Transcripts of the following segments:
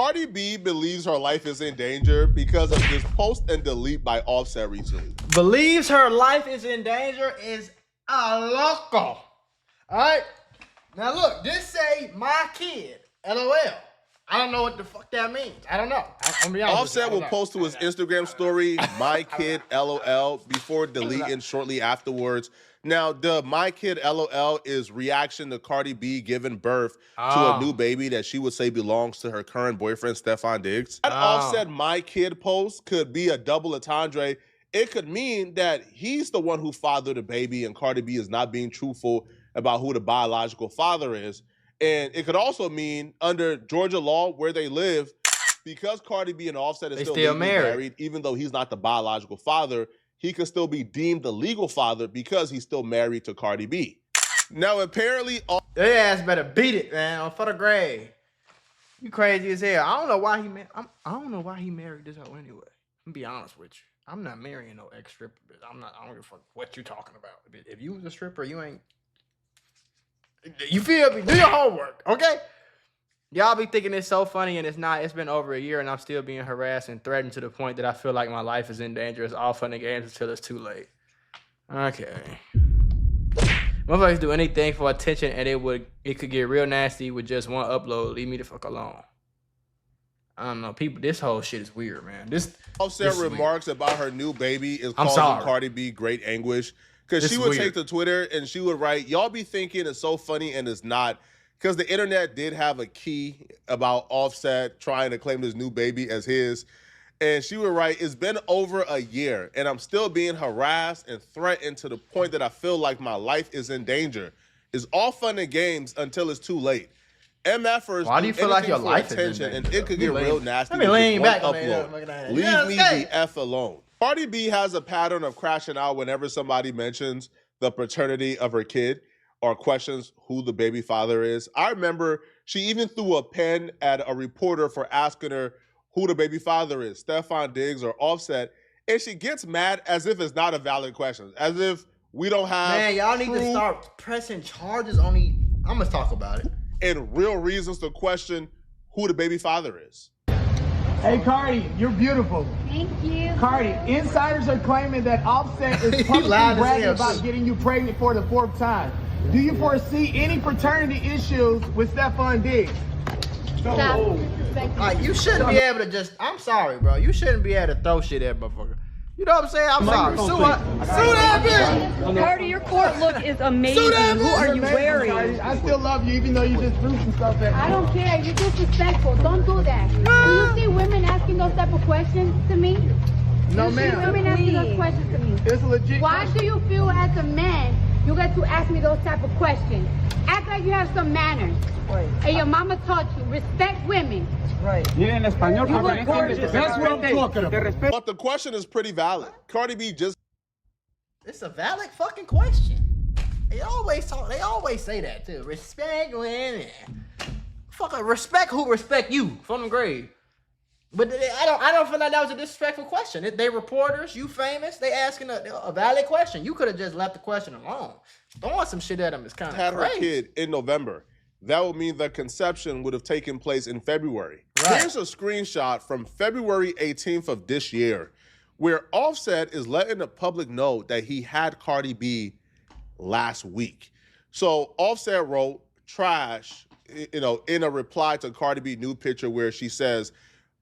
Cardi B believes her life is in danger because of this post and delete by Offset recently. Believes her life is in danger is a loco. All right. Now look, this say my kid. LOL. I don't know what the fuck that means. I don't know. I'm gonna be honest. Offset will post to his Instagram story, my kid LOL, before deleting shortly afterwards. Now, the my kid LOL is reaction to Cardi B giving birth to a new baby that she would say belongs to her current boyfriend, Stefan Diggs. That Offset my kid post could be a double entendre. It could mean that he's the one who fathered the baby and Cardi B is not being truthful about who the biological father is. And it could also mean under Georgia law where they live, because Cardi B and Offset is still married, even though he's not the biological father, he could still be deemed the legal father because he's still married to Cardi B. Now, apparently... Their ass better beat it, man, for the grave. You crazy as hell. I don't know why he married this hoe anyway. I'm gonna be honest with you. I'm not marrying no ex-stripper, bitch. I don't give a fuck what you talking about. If you was a stripper, you ain't... You feel me? Do your homework, okay? Y'all be thinking it's so funny and it's not. It's been over a year and I'm still being harassed and threatened to the point that I feel like my life is in danger. It's all fun and games until it's too late. Okay. Motherfuckers do anything for attention and it could get real nasty with just one upload. Leave me the fuck alone. I don't know. People, this whole shit is weird, man. Offset remarks about her new baby is causing Cardi B great anguish. Because she would take to Twitter and she would write, y'all be thinking it's so funny and it's not. Because the internet did have a key about Offset trying to claim this new baby as his. And she would write, it's been over a year and I'm still being harassed and threatened to the point that I feel like my life is in danger. It's all fun and games until it's too late. MFers, why do you feel like your life is in danger? And it could get real nasty. Let me lean back. Leave me the F alone. Cardi B has a pattern of crashing out whenever somebody mentions the paternity of her kid or questions who the baby father is. I remember she even threw a pen at a reporter for asking her who the baby father is, Stefan Diggs or Offset, and she gets mad as if it's not a valid question, as if we don't have y'all need to start pressing charges on the... I'm going to talk about it. And real reasons to question who the baby father is. Hey, Cardi, you're beautiful. Thank you. Cardi, insiders are claiming that Offset is publicly bragging about getting you pregnant for the 4th time. Do you foresee any paternity issues with Stefan Diggs? Stop. Like, you shouldn't be able to just... I'm sorry, bro. You shouldn't be able to throw shit at motherfucker. You know what I'm saying? I'm sorry. Sue that bitch. Cardi, your court look is amazing. Who are you wearing? Cardi, I still love you, even though you just threw some stuff at me. I don't care. You're disrespectful. Don't do that. Do you see women asking those type of questions to me? No, ma'am. Do you see women asking those questions to me? It's a legit Why do you feel as a man you get to ask me those type of questions? Act like you have some manners. Right. And your mama taught you. Respect women. Right. That's what I'm talking about. But the question is pretty valid. Cardi B just... It's a valid fucking question. They always say that too. Respect women. Fucking respect who respect you from the grave. But I don't feel like that was a disrespectful question. They reporters, you famous, they asking a valid question. You could have just left the question alone. Throwing some shit at them is kind of crazy. Had her kid in November. That would mean the conception would have taken place in February. Right. Here's a screenshot from February 18th of this year where Offset is letting the public know that he had Cardi B last week. So Offset wrote trash, in a reply to Cardi B new picture where she says,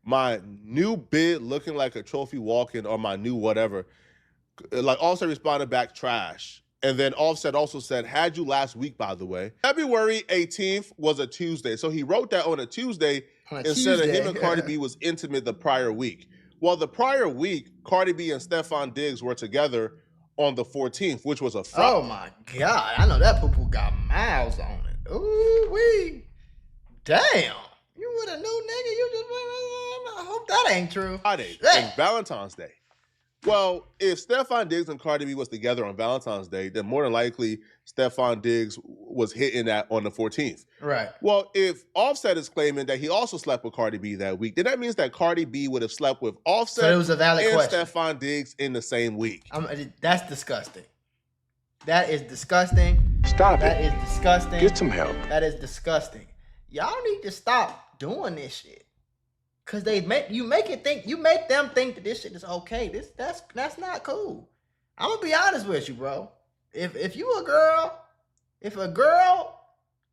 my new bid looking like a trophy walking or my new whatever. Like Offset responded back trash. And then Offset also said, had you last week, by the way. February 18th was a Tuesday. So he wrote that on a Tuesday instead of him and Cardi B was intimate the prior week. Well, the prior week, Cardi B and Stefan Diggs were together on the 14th, which was a Friday. Oh my God. I know that poo-poo got miles on it. Ooh, wee. Damn. You with a new nigga, you just... I hope that ain't true. Friday and Valentine's Day. Well, if Stefan Diggs and Cardi B was together on Valentine's Day, then more than likely Stefan Diggs was hitting that on the 14th. Right. Well, if Offset is claiming that he also slept with Cardi B that week, then that means that Cardi B would have slept with Offset so it was a valid and question. Stefan Diggs in the same week. That's disgusting. That is disgusting. Stop it. That is disgusting. Get some help. That is disgusting. Y'all need to stop doing this shit. Cause you make them think that this shit is okay. That's not cool. I'm gonna be honest with you, bro. If you a girl,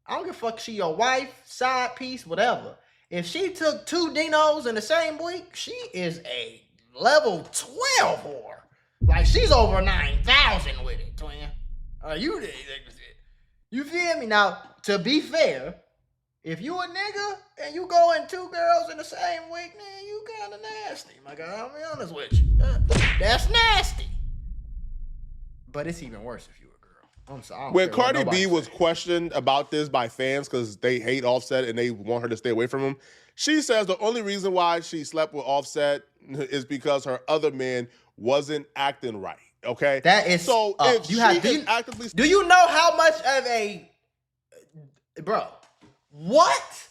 I don't give a fuck, she your wife, side piece, whatever. If she took 2 dinos in the same week, she is a level 12 whore. Like, she's over 9,000 with it, twin. You feel me? Now, to be fair, if you a nigga and you go in 2 girls in the same week, man, you kind of nasty, my guy. I'll be honest with you. That's nasty. But it's even worse if you a girl. I'm sorry. When Cardi B was questioned about this by fans because they hate Offset and they want her to stay away from him, she says the only reason why she slept with Offset is because her other man wasn't acting right. Okay, that is so. If actively, do you know how much of a bro? What?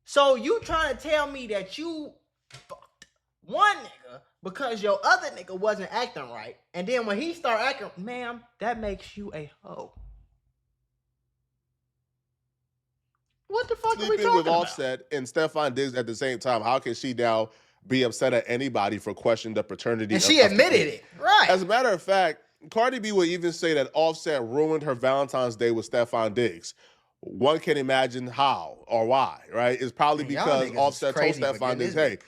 So you trying to tell me that you fucked one nigga because your other nigga wasn't acting right, and then when he start acting, ma'am, that makes you a hoe. What the fuck are we talking with about? Offset and Stefan Diggs at the same time, how can she now be upset at anybody for questioning the paternity? And she admitted it, right? As a matter of fact, Cardi B would even say that Offset ruined her Valentine's Day with Stefan Diggs. One can imagine how or why, right? It's probably because Offset told Stefan Diggs, hey,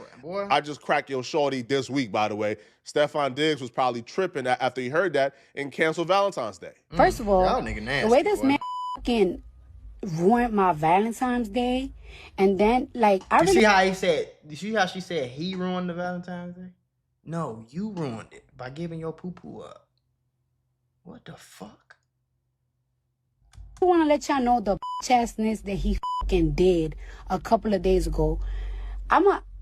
I just cracked your shorty this week, by the way. Stefan Diggs was probably tripping after he heard that and canceled Valentine's Day. First of all, the way this man fucking ruined my Valentine's Day, and then, like, you see how he said, you see how she said he ruined the Valentine's Day? No, you ruined it by giving your poo-poo up. What the fuck? I want to let y'all know the chastness that he fucking did a couple of days ago.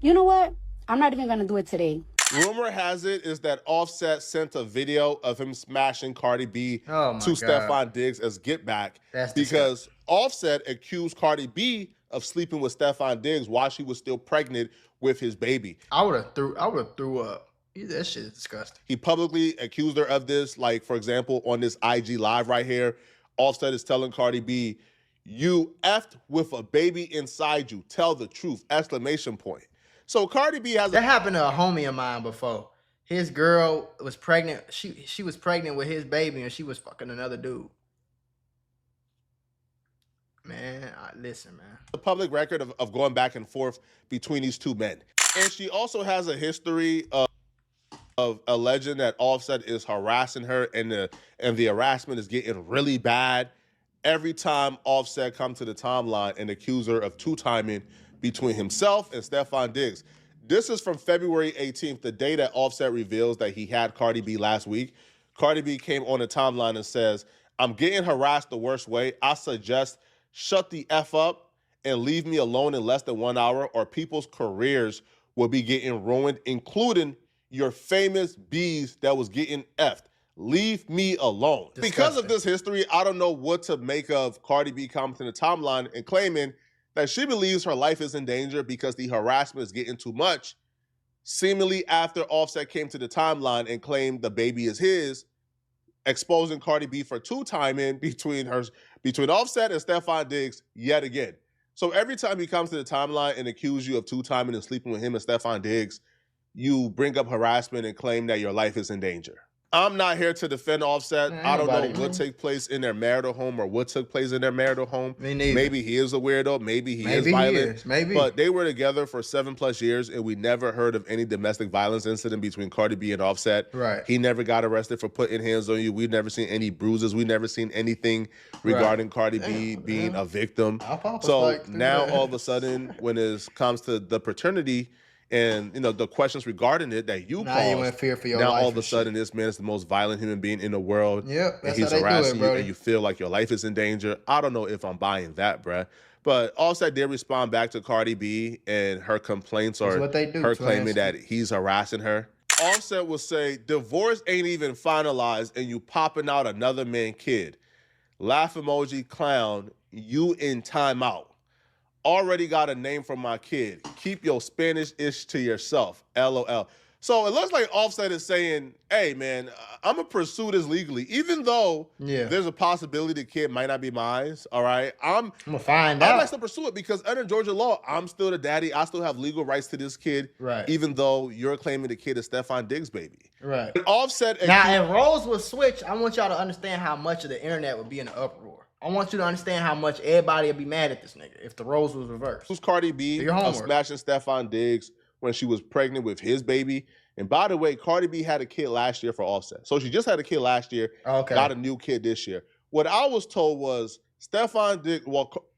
You know what? I'm not even going to do it today. Rumor has it is that Offset sent a video of him smashing Cardi B to Stefan Diggs as get back. That's because Offset accused Cardi B of sleeping with Stefan Diggs while she was still pregnant with his baby. I would have threw up. That shit is disgusting. He publicly accused her of this. Like, for example, on this IG live right here, Offset is telling Cardi B, "You effed with a baby inside you. Tell the truth!" ! So Cardi B has that happened to a homie of mine before. His girl was pregnant. She was pregnant with his baby, and she was fucking another dude. Man, listen, man. The public record of going back and forth between these two men, and she also has a history of alleging that Offset is harassing her, and the harassment is getting really bad. Every time Offset comes to the timeline and accuse her of two-timing between himself and Stefan Diggs. This is from February 18th, the day that Offset reveals that he had Cardi B last week. Cardi B came on the timeline and says, "I'm getting harassed the worst way. I suggest shut the F up and leave me alone in less than 1 hour, or people's careers will be getting ruined, including your famous bees that was getting effed. Leave me alone." Disgusting. Because of this history, I don't know what to make of Cardi B coming to the timeline and claiming that she believes her life is in danger because the harassment is getting too much. Seemingly after Offset came to the timeline and claimed the baby is his, exposing Cardi B for two-timing between Offset and Stefan Diggs yet again. So every time he comes to the timeline and accuses you of two-timing and sleeping with him and Stefan Diggs, you bring up harassment and claim that your life is in danger. I'm not here to defend Offset. I don't know what took place in their marital home or what took place in their marital home. Me neither. Maybe he is a weirdo. Maybe he is violent. Maybe. But they were together for 7+ years, and we never heard of any domestic violence incident between Cardi B and Offset. Right. He never got arrested for putting hands on you. We've never seen any bruises. We've never seen anything regarding Cardi B being a victim. So now all of a sudden, when it comes to the paternity and the questions regarding it that you now you in fear for your life. Now all of a sudden, this man is the most violent human being in the world. Yep, and he's harassing you, and you feel like your life is in danger. I don't know if I'm buying that, bruh. But Offset did respond back to Cardi B, and her complaints are her claiming that he's harassing her. Offset will say, "Divorce ain't even finalized, and you popping out another man kid. Laugh emoji, clown. You in timeout. Already got a name for my kid. Keep your Spanish-ish to yourself. LOL." So it looks like Offset is saying, hey, man, I'm going to pursue this legally, even though there's a possibility the kid might not be mine, all right? I'm going to find out. I'm going to pursue it because under Georgia law, I'm still the daddy. I still have legal rights to this kid, even though you're claiming the kid is Stefon Diggs' baby. Right. And Offset... Now, if roles would switch, I want y'all to understand how much of the internet would be in an uproar. I want you to understand how much everybody would be mad at this nigga if the roles was reversed. Who's Cardi B of smashing Stefon Diggs when she was pregnant with his baby. And by the way, Cardi B had a kid last year for Offset. So she just had a kid last year, got a new kid this year. What I was told was Stefon Diggs,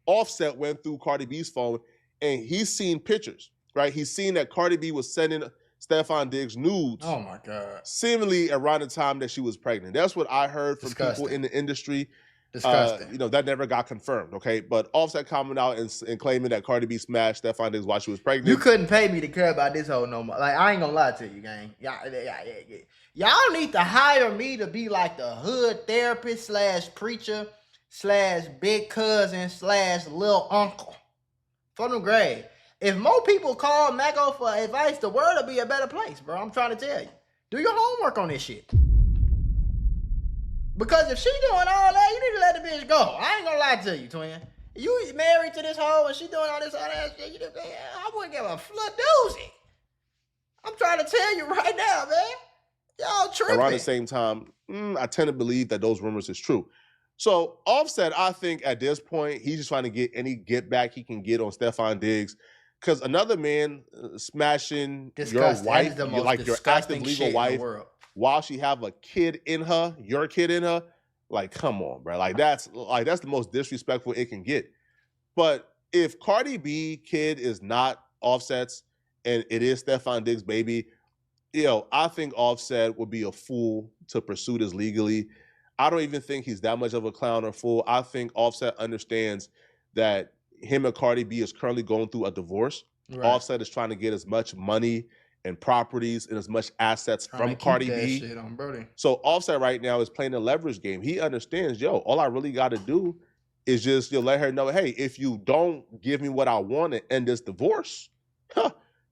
Offset went through Cardi B's phone and he's seen pictures, right? He's seen that Cardi B was sending Stefon Diggs nudes. Oh my God. Seemingly around the time that she was pregnant. That's what I heard from people in the industry. Disgusting. That never got confirmed, okay? But Offset coming out and claiming that Cardi B smashed Stefon Diggs while she was pregnant. You couldn't pay me to care about this whole no more. Like, I ain't gonna lie to you, gang. Y'all need to hire me to be like the hood therapist / preacher / big cousin / little uncle for them grade. If more people call Mago for advice, the world will be a better place, bro. I'm trying to tell you. Do your homework on this shit. Because if she doing all that, you need to let the bitch go. I ain't gonna lie to you, twin. You married to this hoe and she doing all that shit. I wouldn't give a doozy. I'm trying to tell you right now, man. Y'all tripping. Around the same time, I tend to believe that those rumors is true. So Offset, I think at this point, he's just trying to get any get back he can get on Stefon Diggs. Because another man smashing your wife, like your active legal wife, while she have a kid in her, your kid in her, like, come on, bro. Like that's the most disrespectful it can get. But if Cardi B kid is not Offset's and it is Stefon Diggs' baby, I think Offset would be a fool to pursue this legally. I don't even think he's that much of a clown or fool. I think Offset understands that him and Cardi B is currently going through a divorce. Right. Offset is trying to get as much money and properties and as much assets from Cardi B. So Offset right now is playing a leverage game. He understands, all I really got to do is just let her know, hey, if you don't give me what I want and end this divorce,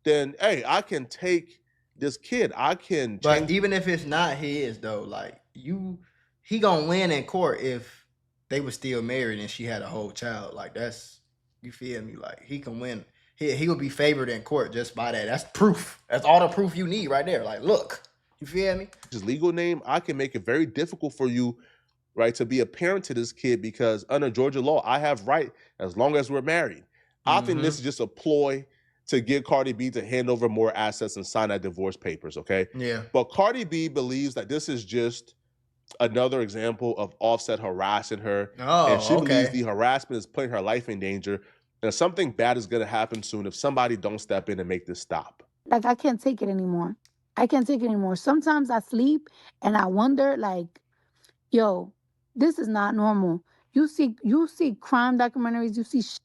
then hey, I can take this kid. I can. But even if it's not his though, like he gonna win in court if they were still married and she had a whole child. Like that's, you feel me? Like he can win. He will be favored in court just by that. That's proof. That's all the proof you need right there. Like, look, you feel me? His legal name, I can make it very difficult for you, right, to be a parent to this kid because under Georgia law, I have right as long as we're married. I think this is just a ploy to get Cardi B to hand over more assets and sign that divorce papers, okay? Yeah. But Cardi B believes that this is just another example of Offset harassing her. Oh, and she believes the harassment is putting her life in danger. And something bad is going to happen soon if somebody don't step in and make this stop. Like, I can't take it anymore. Sometimes I sleep and I wonder, like, this is not normal. You see crime documentaries, you see shit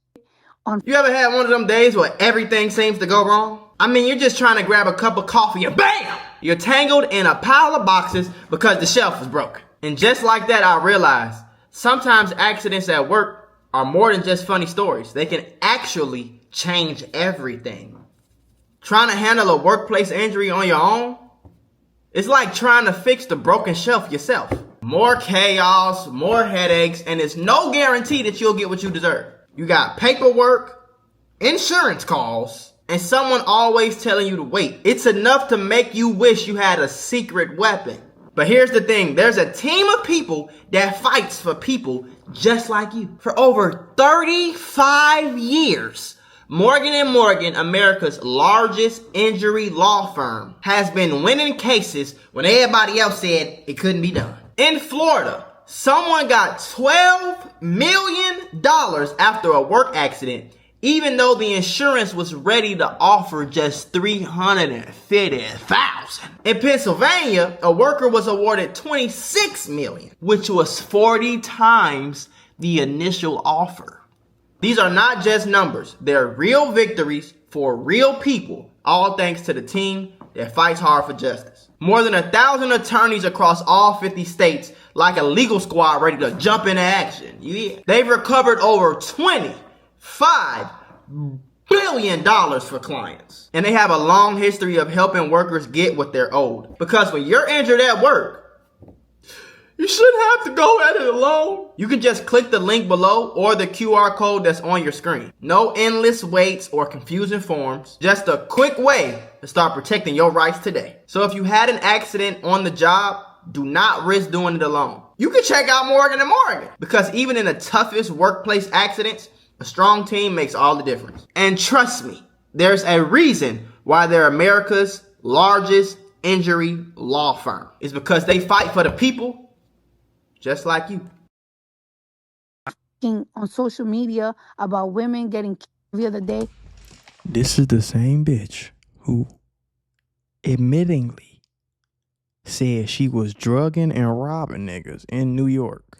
on... You ever had one of them days where everything seems to go wrong? I mean, you're just trying to grab a cup of coffee and BAM! You're tangled in a pile of boxes because the shelf is broken. And just like that, I realized sometimes accidents at work are more than just funny stories. They can actually change everything. Trying to handle a workplace injury on your own, it's like trying to fix the broken shelf yourself. More chaos, more headaches, and it's no guarantee that you'll get what you deserve. You got paperwork, insurance calls, and someone always telling you to wait. It's enough to make you wish you had a secret weapon. But here's the thing, there's a team of people that fights for people just like you. For over 35 years, Morgan & Morgan, America's largest injury law firm, has been winning cases when everybody else said it couldn't be done. In Florida, someone got $12 million after a work accident, even though the insurance was ready to offer just $350,000. In Pennsylvania, a worker was awarded $26 million, which was 40 times the initial offer. These are not just numbers. They're real victories for real people, all thanks to the team that fights hard for justice. More than 1,000 attorneys across all 50 states, like a legal squad ready to jump into action. Yeah. They've recovered over $25 billion for clients. And they have a long history of helping workers get what they're owed. Because when you're injured at work, you shouldn't have to go at it alone. You can just click the link below or the QR code that's on your screen. No endless waits or confusing forms. Just a quick way to start protecting your rights today. So if you had an accident on the job, do not risk doing it alone. You can check out Morgan & Morgan, because even in the toughest workplace accidents, a strong team makes all the difference. And trust me, there's a reason why they're America's largest injury law firm. It's because they fight for the people just like you. On social media about women getting killed the other day. This is the same bitch who admittingly said she was drugging and robbing niggas in New York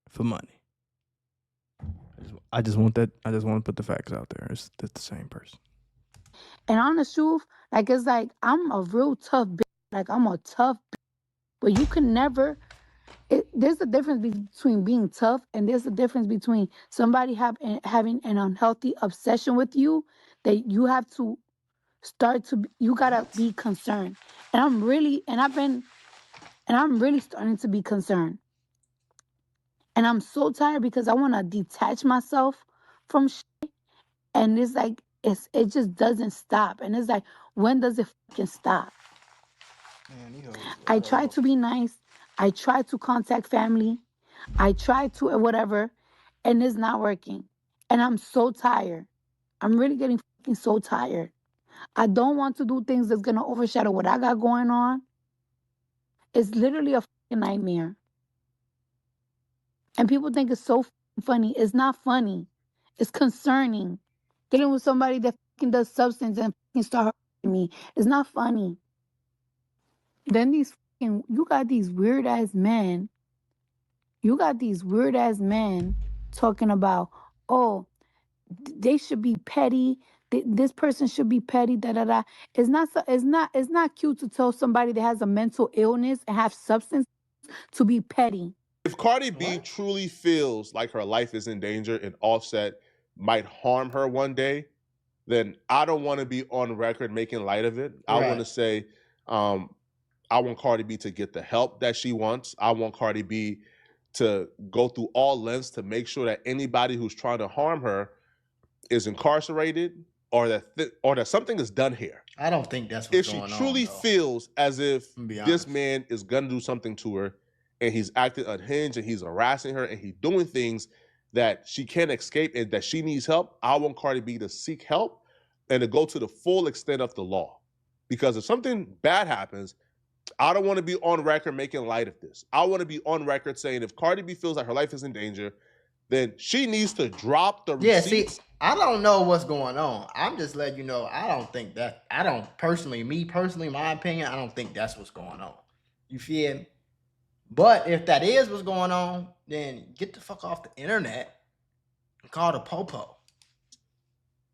for money. I just want to put the facts out there. It's the same person. And on the truth, like, it's like, I'm a real tough bitch. Like, I'm a tough bitch. But you can never, there's a difference between being tough, and there's a difference between somebody having an unhealthy obsession with you that you have to you gotta be concerned. And I'm really starting to be concerned. And I'm so tired because I want to detach myself from shit. And it's like, it just doesn't stop. And it's like, when does it fucking stop? Man, I try to be nice. I try to contact family. I try to whatever. And it's not working. And I'm so tired. I'm really getting fucking so tired. I don't want to do things that's going to overshadow what I got going on. It's literally a fucking nightmare. And people think it's so funny. It's not funny. It's concerning. Dealing with somebody that fucking does substance and fucking start hurting me. It's not funny. Then you got these weird ass men. You got these weird ass men talking about, oh, they should be petty. This person should be petty. Da da da. It's not cute to tell somebody that has a mental illness and have substance to be petty. If Cardi B truly feels like her life is in danger and Offset might harm her one day, then I don't want to be on record making light of it. I want to say, I want Cardi B to get the help that she wants. I want Cardi B to go through all lengths to make sure that anybody who's trying to harm her is incarcerated, or that something is done here. I don't think that's what's going on. If she truly feels as if this man is gonna do something to her, and he's acting unhinged, and he's harassing her, and he's doing things that she can't escape, and that she needs help, I want Cardi B to seek help and to go to the full extent of the law. Because if something bad happens, I don't want to be on record making light of this. I want to be on record saying if Cardi B feels like her life is in danger, then she needs to drop the receipts. Yeah, see, I don't know what's going on. I'm just letting you know, my opinion, I don't think that's what's going on. You feel me? But if that is what's going on, then get the fuck off the internet and call the popo.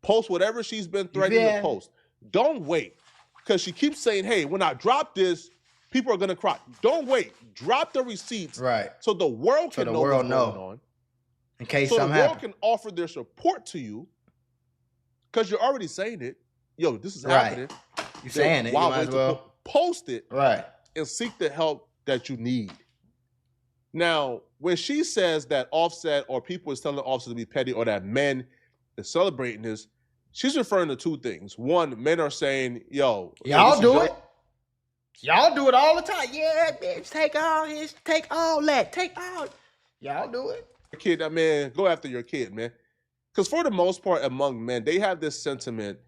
Post whatever she's been threatening to post. Don't wait. Because she keeps saying, hey, when I drop this, people are going to cry. Don't wait. Drop the receipts. Right. So the world can know what's going on. In case so something the world happens. can offer their support to you. Because you're already saying it. Yo, this is happening. You're saying it. Wow, you might as well post it. Right. And seek the help that you need. Now, when she says that Offset or people is telling Offset to be petty, or that men is celebrating this, she's referring to two things. One, men are saying, yo, y'all do it. Y'all do it all the time. Yeah, bitch, take all that. Y'all do it. Kid, that man, go after your kid, man. Because for the most part, among men, they have this sentiment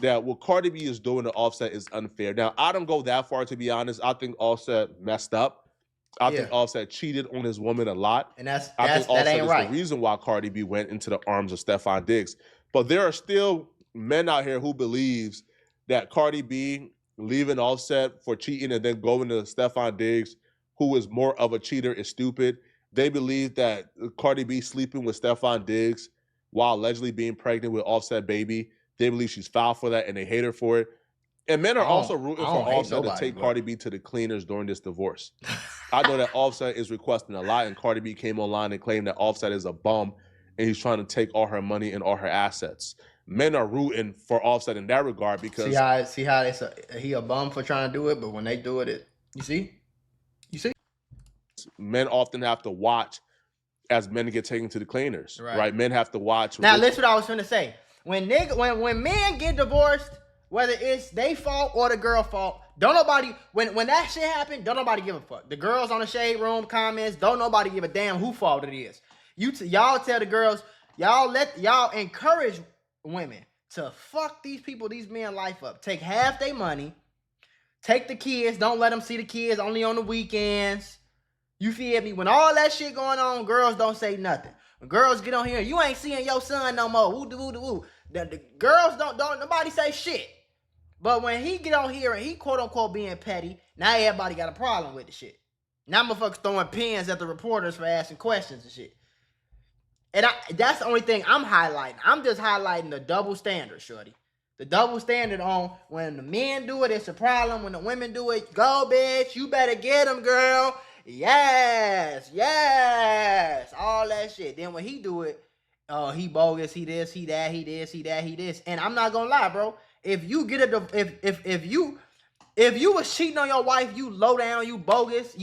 that what Cardi B is doing to Offset is unfair. Now, I don't go that far, to be honest. I think Offset messed up. I think Offset cheated on his woman a lot. And I think Offset ain't is the reason why Cardi B went into the arms of Stefan Diggs. But there are still men out here who believes that Cardi B leaving Offset for cheating and then going to Stefan Diggs, who is more of a cheater, is stupid. They believe that Cardi B sleeping with Stefan Diggs while allegedly being pregnant with Offset baby, they believe she's foul for that and they hate her for it. And men are also rooting for Offset to take Cardi B to the cleaners during this divorce. I know that Offset is requesting a lot, and Cardi B came online and claimed that Offset is a bum and he's trying to take all her money and all her assets. men are rooting for Offset in that regard because see how he a bum for trying to do it, but when they do it, you see, men often have to watch as men get taken to the cleaners, right? Men have to watch. Now, listen what I was going to say. When men get divorced, whether it's they fault or the girl fault, don't nobody, when that shit happen, don't nobody give a fuck. The girls on the Shade Room comments, don't nobody give a damn who fault it is. Y'all tell the girls, y'all encourage women to fuck these men life up. Take half their money, take the kids, don't let them see the kids only on the weekends. You feel me? When all that shit going on, girls don't say nothing. When girls get on here, you ain't seeing your son no more. Woo. The girls don't nobody say shit. But when he get on here and he quote unquote being petty, now everybody got a problem with the shit. Now motherfuckers throwing pins at the reporters for asking questions and shit. And that's the only thing I'm highlighting. I'm just highlighting the double standard, shorty. The double standard on when the men do it, it's a problem. When the women do it, go bitch, you better get them, girl. Yes, all that shit. Then when he do it, he bogus, he this, he that, he this, he that, he this. And I'm not gonna lie, bro. If you get if you was cheating on your wife, you low down, you bogus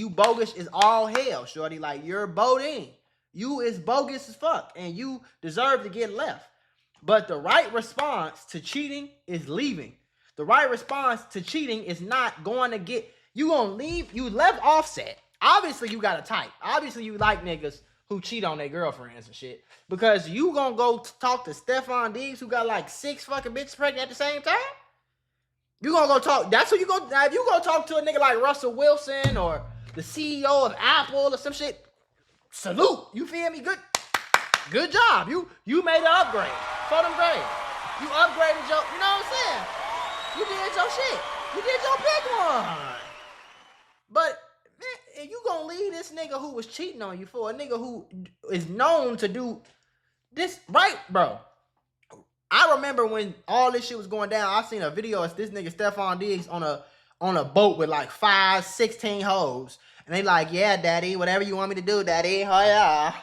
is all hell, shorty. Like you're boating. You is bogus as fuck, and you deserve to get left. But the right response to cheating is leaving. The right response to cheating is not going to get you gonna leave. You left Offset. Obviously, you got a type. Obviously, you like niggas who cheat on their girlfriends and shit. Because you gonna go talk to Stephon Diggs, who got like 6 fucking bitches pregnant at the same time? You gonna go talk, that's who you go, now if you gonna talk to a nigga like Russell Wilson or the CEO of Apple or some shit, salute. You feel me? Good job. You made an upgrade for them grades. You upgraded your, you know what I'm saying? You did your shit. You did your big one. But man, you gonna leave this nigga who was cheating on you for a nigga who is known to do this, right, bro? I remember when all this shit was going down, I seen a video of this nigga Stephon Diggs on a boat with like 16 hoes. And they like, yeah, daddy, whatever you want me to do, daddy. Oh yeah.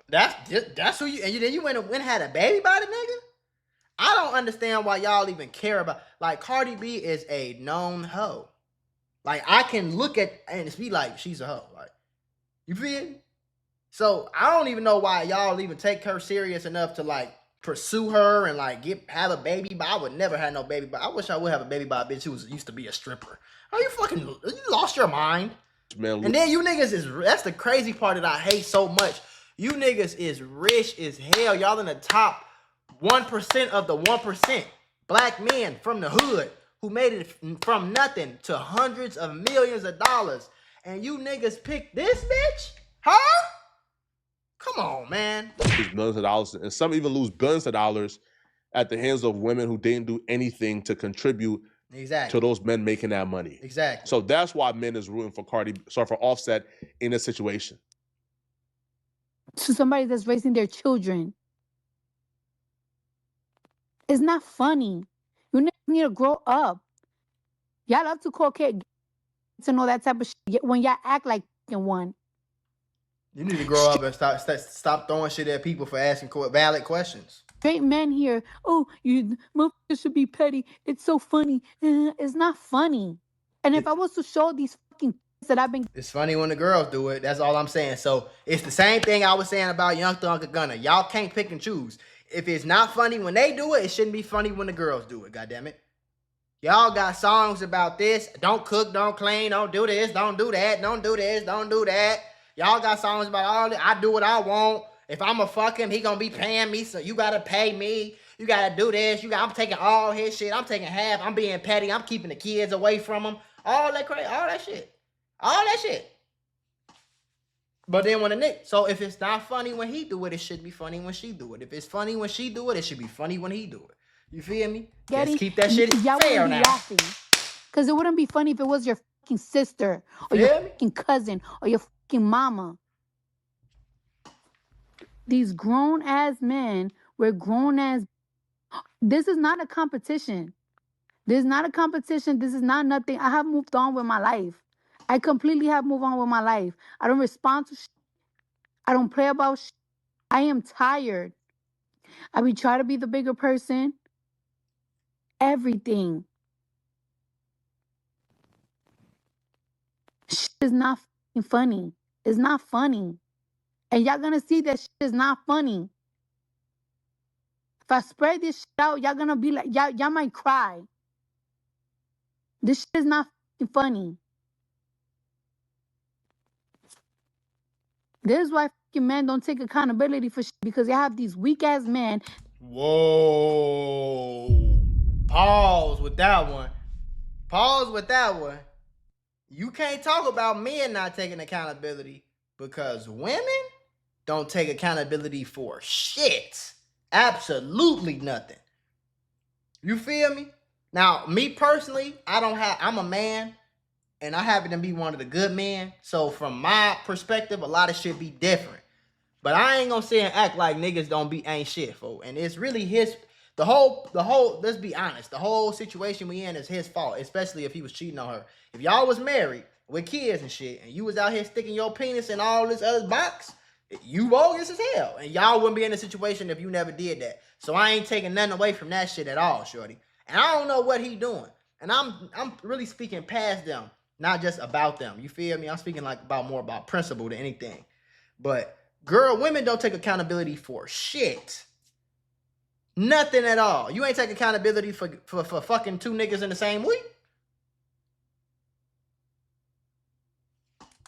That's who you, and then you went and had a baby by the nigga? I don't understand why y'all even care about, like, Cardi B is a known hoe. Like, I can look at and be like, she's a hoe. Like, you feel me? So I don't even know why y'all even take her serious enough to like pursue her and like have a baby. But I would never have no baby. But I wish I would have a baby by a bitch who used to be a stripper. Oh, you lost your mind. Man, and then you niggas that's the crazy part that I hate so much. You niggas is rich as hell. Y'all in the top 1% of the 1%. Black men from the hood who made it from nothing to hundreds of millions of dollars. And you niggas pick this bitch? Huh? Come on, man. Lose millions of dollars, and some even lose billions of dollars at the hands of women who didn't do anything to contribute to those men making that money. Exactly. So that's why men is rooting for for Offset in this situation. To somebody that's raising their children. It's not funny. You need to grow up. Y'all love to call kids to know that type of shit when y'all act like one. You need to grow up and stop throwing shit at people for asking valid questions. Straight men here, oh, you motherfuckers should be petty. It's so funny. It's not funny. And if I was to show these fucking that I've been... It's funny when the girls do it. That's all I'm saying. So it's the same thing I was saying about Young Thug and Gunna. Y'all can't pick and choose. If it's not funny when they do it, it shouldn't be funny when the girls do it, goddammit. Y'all got songs about this. Don't cook, don't clean, don't do this, don't do that, don't do this, don't do that. Y'all got songs about all this. I do what I want. If I'ma fuck him, he gonna be paying me, so you gotta pay me. You gotta do this. I'm taking all his shit. I'm taking half. I'm being petty. I'm keeping the kids away from him. All that crazy, all that shit. All that shit. But then when a nigga, so if it's not funny when he do it, it should be funny when she do it. If it's funny when she do it, it should be funny when he do it. You feel me? Let's keep that shit fair now. Because it wouldn't be funny if it was your fucking sister or your fucking cousin or your fucking mama. These grown-ass men, we're grown-ass. This is not a competition. This is not a competition. This is not nothing. I have moved on with my life. I completely have moved on with my life. I don't respond to shit. I don't play about shit. I am tired. I be trying to be the bigger person. Everything. Shit is not fucking funny. It's not funny. And y'all gonna see that shit is not funny. If I spread this shit out, y'all gonna be like, y'all might cry. This shit is not fucking funny. This is why fucking men don't take accountability for shit, because they have these weak ass men. Whoa. Pause with that one. Pause with that one. You can't talk about men not taking accountability because women don't take accountability for shit. Absolutely nothing. You feel me? Now, me personally, I'm a man and I happen to be one of the good men. So from my perspective, a lot of shit be different. But I ain't gonna say and act like niggas ain't shit, folks. And it's really the whole, let's be honest, the whole situation we in is his fault, especially if he was cheating on her. If y'all was married with kids and shit, and you was out here sticking your penis in all this other box, you bogus as hell. And y'all wouldn't be in a situation if you never did that. So I ain't taking nothing away from that shit at all, shorty. And I don't know what he doing. And I'm really speaking past them, not just about them. You feel me? I'm speaking more about principle than anything. But women don't take accountability for shit. Nothing at all. You ain't take accountability for fucking two niggas in the same week.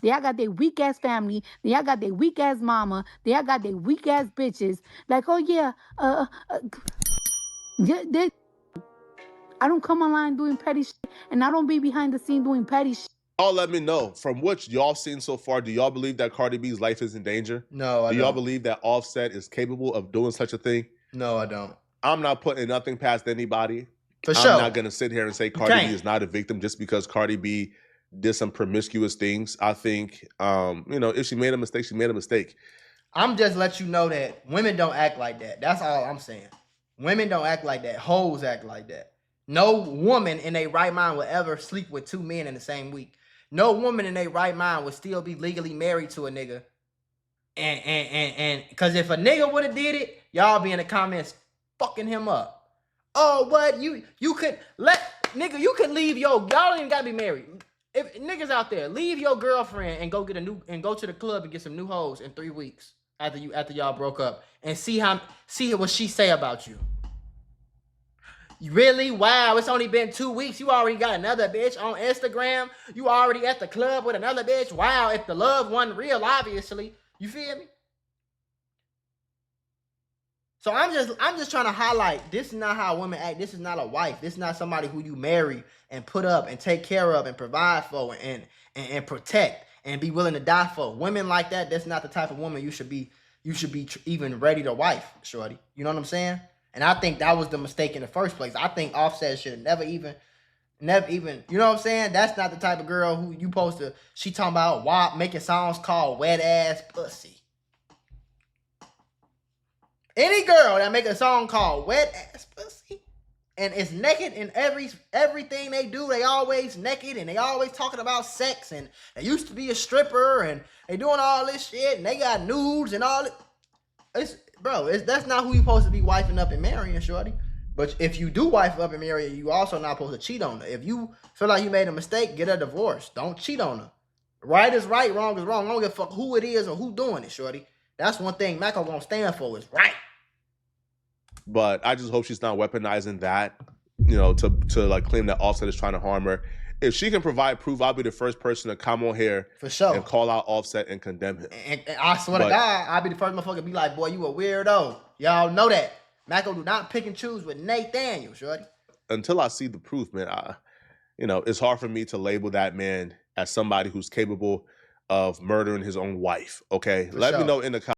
They all got their weak ass family. They all got their weak ass mama. They all got their weak ass bitches. Like, oh yeah, I don't come online doing petty shit, and I don't be behind the scene doing petty shit. Y'all let me know, from what y'all seen so far, do y'all believe that Cardi B's life is in danger? No, I don't. Do y'all believe that Offset is capable of doing such a thing? No, I don't. I'm not putting nothing past anybody. For sure. I'm not going to sit here and say Cardi B is not a victim just because Cardi B did some promiscuous things. I think, if she made a mistake, she made a mistake. I'm just let you know that women don't act like that. That's all I'm saying. Women don't act like that. Hoes act like that. No woman in their right mind would ever sleep with two men in the same week. No woman in their right mind would still be legally married to a nigga. And because if a nigga would have did it, y'all be in the comments fucking him up. Oh, what? You could you could leave y'all don't even gotta be married. If niggas out there, leave your girlfriend and go to the club and get some new hoes in 3 weeks after y'all broke up and see what she say about you. Really? Wow, it's only been 2 weeks. You already got another bitch on Instagram. You already at the club with another bitch. Wow, if the love wasn't real, obviously. You feel me? So I'm just trying to highlight, this is not how women act. This is not a wife. This is not somebody who you marry and put up and take care of and provide for and protect and be willing to die for. Women like that, that's not the type of woman you should be even ready to wife, shorty. You know what I'm saying? And I think that was the mistake in the first place. I think Offset should have never even, you know what I'm saying? That's not the type of girl who you supposed to, she talking about making songs called wet ass pussy. Any girl that make a song called wet ass pussy and is naked in everything they do, they always naked and they always talking about sex and they used to be a stripper and they doing all this shit and they got nudes and all it. That's not who you supposed to be wifing up and marrying, shorty. But if you do wife up and marry her, you also not supposed to cheat on her. If you feel like you made a mistake, get a divorce. Don't cheat on her. Right is right, wrong is wrong. I don't give a fuck who it is or who doing it, shorty. That's one thing Mako gonna stand for is right. But I just hope she's not weaponizing that, to like claim that Offset is trying to harm her. If she can provide proof, I'll be the first person to come on here for sure and call out Offset and condemn him. And I swear to God, I'll be the first motherfucker to be like, boy, you a weirdo. Y'all know that. Mako do not pick and choose with Nathaniel, shorty. Until I see the proof, man, it's hard for me to label that man as somebody who's capable of murdering his own wife. Okay, let me know in the comments.